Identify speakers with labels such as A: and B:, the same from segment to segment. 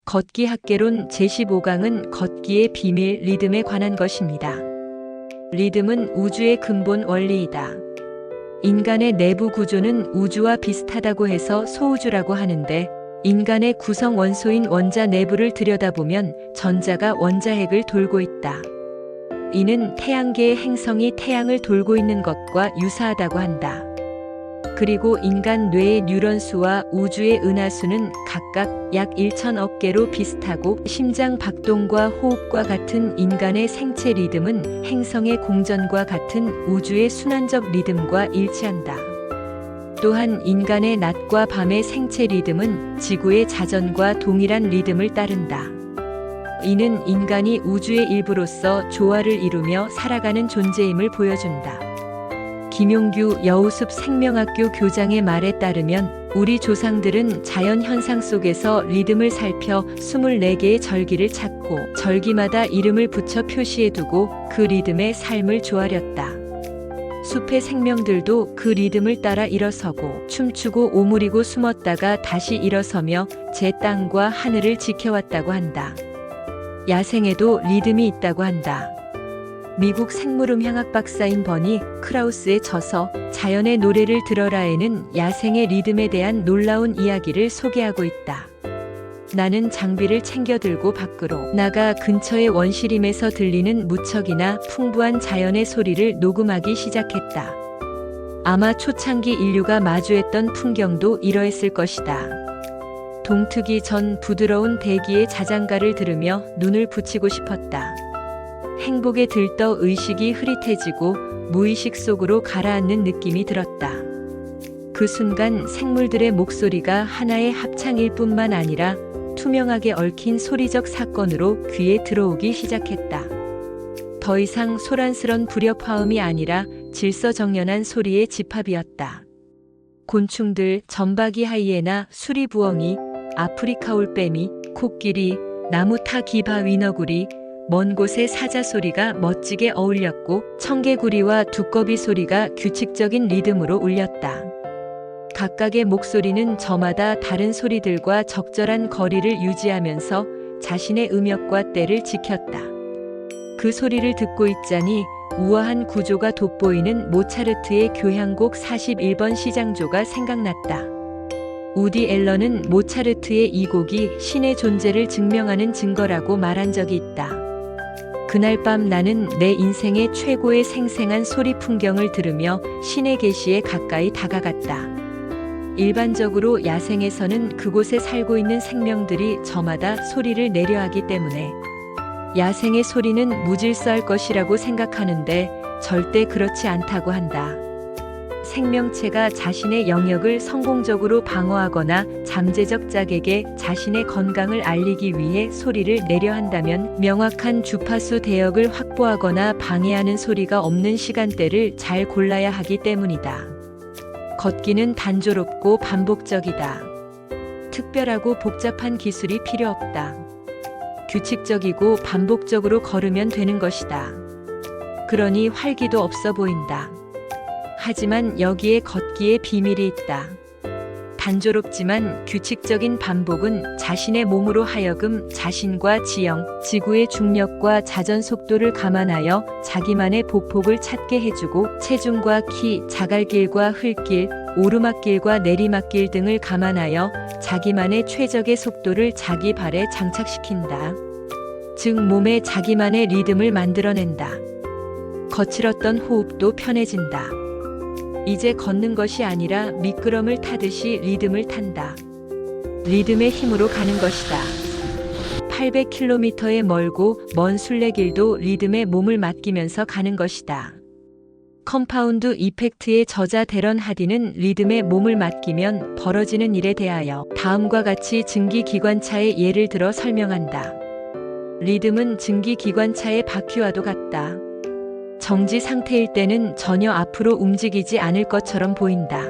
A: 걷기 학개론 제15강은 걷기의 비밀 리듬에 관한 것입니다. 리듬은 우주의 근본 원리이다. 인간의 내부 구조는 우주와 비슷하다고 해서 소우주라고 하는데, 인간의 구성 원소인 원자 내부를 들여다보면 전자가 원자핵을 돌고 있다. 이는 태양계의 행성이 태양을 돌고 있는 것과 유사하다고 한다. 그리고 인간 뇌의 뉴런 수와 우주의 은하수는 각각 약 1천억 개로 비슷하고, 심장 박동과 호흡과 같은 인간의 생체 리듬은 행성의 공전과 같은 우주의 순환적 리듬과 일치한다. 또한 인간의 낮과 밤의 생체 리듬은 지구의 자전과 동일한 리듬을 따른다. 이는 인간이 우주의 일부로서 조화를 이루며 살아가는 존재임을 보여준다. 김용규 여우숲 생명학교 교장의 말에 따르면 우리 조상들은 자연 현상 속에서 리듬을 살펴 24개의 절기를 찾고 절기마다 이름을 붙여 표시해두고 그 리듬에 삶을 조아렸다. 숲의 생명들도 그 리듬을 따라 일어서고 춤추고 오므리고 숨었다가 다시 일어서며 제 땅과 하늘을 지켜왔다고 한다. 야생에도 리듬이 있다고 한다. 미국 생물음향학 박사인 버니 크라우스의 저서 자연의 노래를 들어라에는 야생의 리듬에 대한 놀라운 이야기를 소개하고 있다. 나는 장비를 챙겨 들고 밖으로 나가 근처의 원시림에서 들리는 무척이나 풍부한 자연의 소리를 녹음하기 시작했다. 아마 초창기 인류가 마주했던 풍경도 이러했을 것이다. 동트기 전 부드러운 대기의 자장가를 들으며 눈을 붙이고 싶었다. 행복에 들떠 의식이 흐릿해지고 무의식 속으로 가라앉는 느낌이 들었다. 그 순간 생물들의 목소리가 하나의 합창일 뿐만 아니라 투명하게 얽힌 소리적 사건으로 귀에 들어오기 시작했다. 더 이상 소란스런 불협화음이 아니라 질서정연한 소리의 집합이었다. 곤충들, 점박이 하이에나, 수리부엉이, 아프리카 올빼미, 코끼리, 나무 타 기바 위너구리, 먼 곳의 사자 소리가 멋지게 어울렸고 청개구리와 두꺼비 소리가 규칙적인 리듬으로 울렸다. 각각의 목소리는 저마다 다른 소리들과 적절한 거리를 유지하면서 자신의 음역과 때를 지켰다. 그 소리를 듣고 있자니 우아한 구조가 돋보이는 모차르트의 교향곡 41번 시장조가 생각났다. 우디 앨런은 모차르트의 이 곡이 신의 존재를 증명하는 증거라고 말한 적이 있다. 그날 밤 나는 내 인생의 최고의 생생한 소리 풍경을 들으며 신의 계시에 가까이 다가갔다. 일반적으로 야생에서는 그곳에 살고 있는 생명들이 저마다 소리를 내려 하기 때문에 야생의 소리는 무질서할 것이라고 생각하는데 절대 그렇지 않다고 한다. 생명체가 자신의 영역을 성공적으로 방어하거나 잠재적 짝에게 자신의 건강을 알리기 위해 소리를 내려 한다면 명확한 주파수 대역을 확보하거나 방해하는 소리가 없는 시간대를 잘 골라야 하기 때문이다. 걷기는 단조롭고 반복적이다. 특별하고 복잡한 기술이 필요 없다. 규칙적이고 반복적으로 걸으면 되는 것이다. 그러니 활기도 없어 보인다. 하지만 여기에 걷기의 비밀이 있다. 단조롭지만 규칙적인 반복은 자신의 몸으로 하여금 자신과 지형, 지구의 중력과 자전 속도를 감안하여 자기만의 보폭을 찾게 해주고 체중과 키, 자갈길과 흙길, 오르막길과 내리막길 등을 감안하여 자기만의 최적의 속도를 자기 발에 장착시킨다. 즉 몸에 자기만의 리듬을 만들어낸다. 거칠었던 호흡도 편해진다. 이제 걷는 것이 아니라 미끄럼을 타듯이 리듬을 탄다. 리듬의 힘으로 가는 것이다. 800km의 멀고 먼 순례길도 리듬에 몸을 맡기면서 가는 것이다. 컴파운드 이펙트의 저자 데런 하디는 리듬에 몸을 맡기면 벌어지는 일에 대하여 다음과 같이 증기기관차의 예를 들어 설명한다. 리듬은 증기기관차의 바퀴와도 같다. 정지 상태일 때는 전혀 앞으로 움직이지 않을 것처럼 보인다.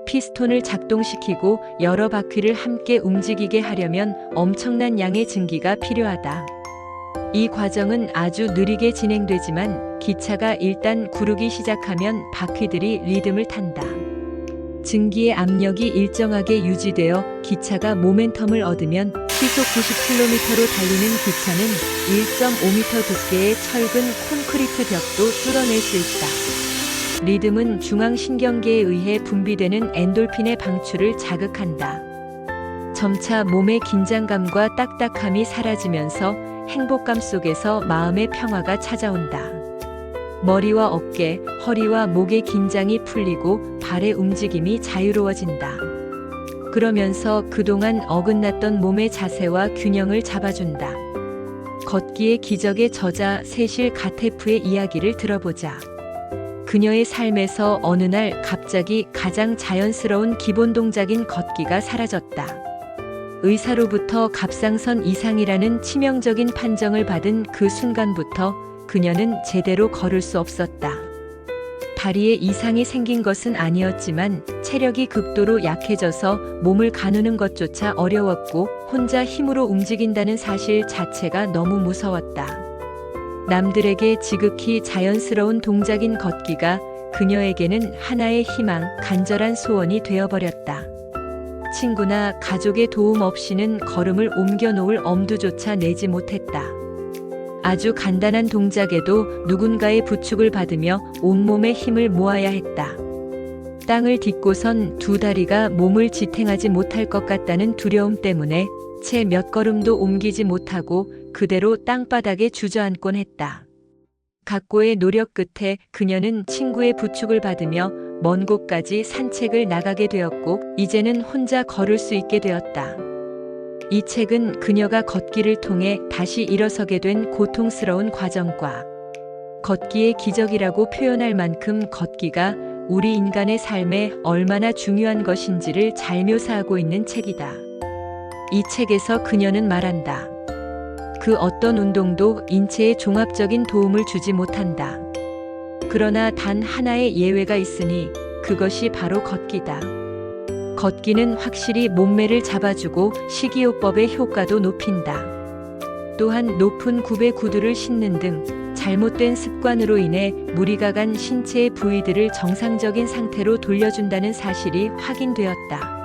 A: 피스톤을 작동시키고 여러 바퀴를 함께 움직이게 하려면 엄청난 양의 증기가 필요하다. 이 과정은 아주 느리게 진행되지만 기차가 일단 구르기 시작하면 바퀴들이 리듬을 탄다. 증기의 압력이 일정하게 유지되어 기차가 모멘텀을 얻으면 시속 90km로 달리는 기차는 1.5m 두께의 철근 콘크리트 벽도 뚫어낼 수 있다. 리듬은 중앙신경계에 의해 분비되는 엔돌핀의 방출을 자극한다. 점차 몸의 긴장감과 딱딱함이 사라지면서 행복감 속에서 마음의 평화가 찾아온다. 머리와 어깨, 허리와 목의 긴장이 풀리고 발의 움직임이 자유로워진다. 그러면서 그동안 어긋났던 몸의 자세와 균형을 잡아준다. 걷기의 기적의 저자 세실 가테프의 이야기를 들어보자. 그녀의 삶에서 어느 날 갑자기 가장 자연스러운 기본 동작인 걷기가 사라졌다. 의사로부터 갑상선 이상이라는 치명적인 판정을 받은 그 순간부터 그녀는 제대로 걸을 수 없었다. 다리에 이상이 생긴 것은 아니었지만 체력이 극도로 약해져서 몸을 가누는 것조차 어려웠고 혼자 힘으로 움직인다는 사실 자체가 너무 무서웠다. 남들에게 지극히 자연스러운 동작인 걷기가 그녀에게는 하나의 희망, 간절한 소원이 되어버렸다. 친구나 가족의 도움 없이는 걸음을 옮겨놓을 엄두조차 내지 못했다. 아주 간단한 동작에도 누군가의 부축을 받으며 온몸의 힘을 모아야 했다. 땅을 딛고선 두 다리가 몸을 지탱하지 못할 것 같다는 두려움 때문에 채 몇 걸음도 옮기지 못하고 그대로 땅바닥에 주저앉곤 했다. 각고의 노력 끝에 그녀는 친구의 부축을 받으며 먼 곳까지 산책을 나가게 되었고 이제는 혼자 걸을 수 있게 되었다. 이 책은 그녀가 걷기를 통해 다시 일어서게 된 고통스러운 과정과 걷기의 기적이라고 표현할 만큼 걷기가 우리 인간의 삶에 얼마나 중요한 것인지를 잘 묘사하고 있는 책이다. 이 책에서 그녀는 말한다. 그 어떤 운동도 인체에 종합적인 도움을 주지 못한다. 그러나 단 하나의 예외가 있으니 그것이 바로 걷기다. 걷기는 확실히 몸매를 잡아주고 식이요법의 효과도 높인다. 또한 높은 굽의 구두를 신는 등 잘못된 습관으로 인해 무리가 간 신체의 부위들을 정상적인 상태로 돌려준다는 사실이 확인되었다.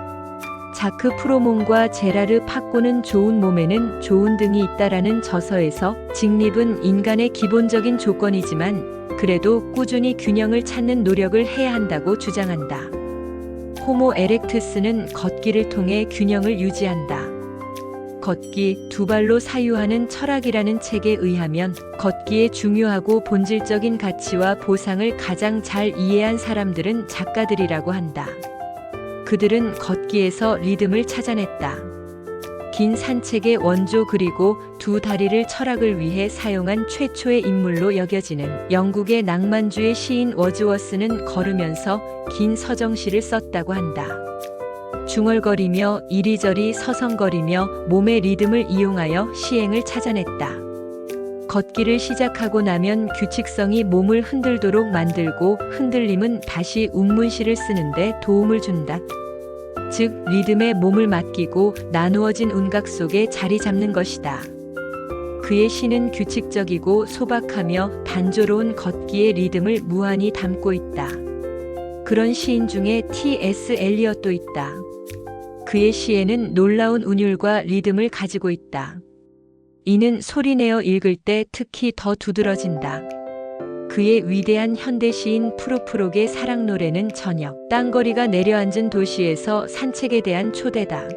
A: 자크 프로몬과 제라르 파코는 좋은 몸에는 좋은 등이 있다라는 저서에서 직립은 인간의 기본적인 조건이지만 그래도 꾸준히 균형을 찾는 노력을 해야 한다고 주장한다. 호모 에렉투스는 걷기를 통해 균형을 유지한다. 걷기, 두 발로 사유하는 철학이라는 책에 의하면 걷기의 중요하고 본질적인 가치와 보상을 가장 잘 이해한 사람들은 작가들이라고 한다. 그들은 걷기에서 리듬을 찾아냈다. 긴 산책의 원조 그리고 두 다리를 철학을 위해 사용한 최초의 인물로 여겨지는 영국의 낭만주의 시인 워즈워스는 걸으면서 긴 서정시를 썼다고 한다. 중얼거리며 이리저리 서성거리며 몸의 리듬을 이용하여 시행을 찾아냈다. 걷기를 시작하고 나면 규칙성이 몸을 흔들도록 만들고 흔들림은 다시 운문시를 쓰는데 도움을 준다. 즉 리듬에 몸을 맡기고 나누어진 운각 속에 자리 잡는 것이다. 그의 시는 규칙적이고 소박하며 단조로운 걷기의 리듬을 무한히 담고 있다. 그런 시인 중에 T.S. 엘리엇도 있다. 그의 시에는 놀라운 운율과 리듬을 가지고 있다. 이는 소리내어 읽을 때 특히 더 두드러진다. 그의 위대한 현대 시인 프루프록의 사랑 노래는 저녁, 땅거리가 내려앉은 도시에서 산책에 대한 초대다.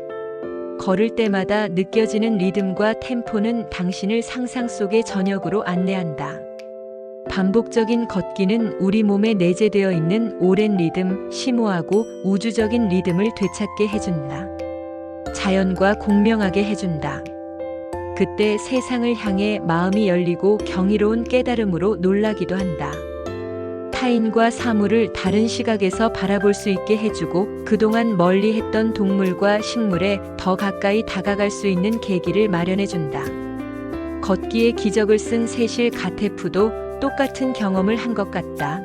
A: 걸을 때마다 느껴지는 리듬과 템포는 당신을 상상 속의 저녁으로 안내한다. 반복적인 걷기는 우리 몸에 내재되어 있는 오랜 리듬, 심오하고 우주적인 리듬을 되찾게 해준다. 자연과 공명하게 해준다. 그때 세상을 향해 마음이 열리고 경이로운 깨달음으로 놀라기도 한다. 타인과 사물을 다른 시각에서 바라볼 수 있게 해주고 그동안 멀리 했던 동물과 식물에 더 가까이 다가갈 수 있는 계기를 마련해준다. 걷기의 기적을 쓴 세실 가테프도 똑같은 경험을 한 것 같다.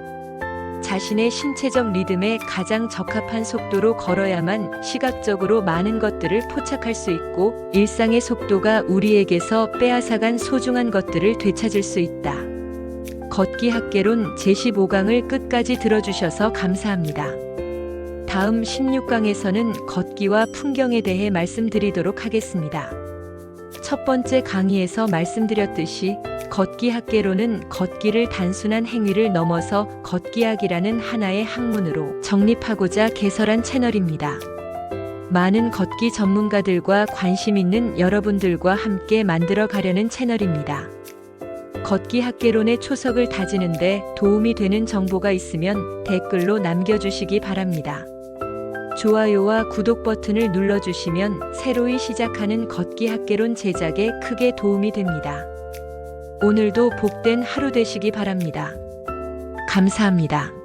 A: 자신의 신체적 리듬에 가장 적합한 속도로 걸어야만 시각적으로 많은 것들을 포착할 수 있고 일상의 속도가 우리에게서 빼앗아간 소중한 것들을 되찾을 수 있다. 걷기 학개론 제15강을 끝까지 들어주셔서 감사합니다. 다음 16강에서는 걷기와 풍경에 대해 말씀드리도록 하겠습니다. 첫 번째 강의에서 말씀드렸듯이 걷기 학개론은 걷기를 단순한 행위를 넘어서 걷기학이라는 하나의 학문으로 정립하고자 개설한 채널입니다. 많은 걷기 전문가들과 관심 있는 여러분들과 함께 만들어 가려는 채널입니다. 걷기 학개론의 초석을 다지는데 도움이 되는 정보가 있으면 댓글로 남겨주시기 바랍니다. 좋아요와 구독 버튼을 눌러주시면 새로이 시작하는 걷기 학개론 제작에 크게 도움이 됩니다. 오늘도 복된 하루 되시기 바랍니다. 감사합니다.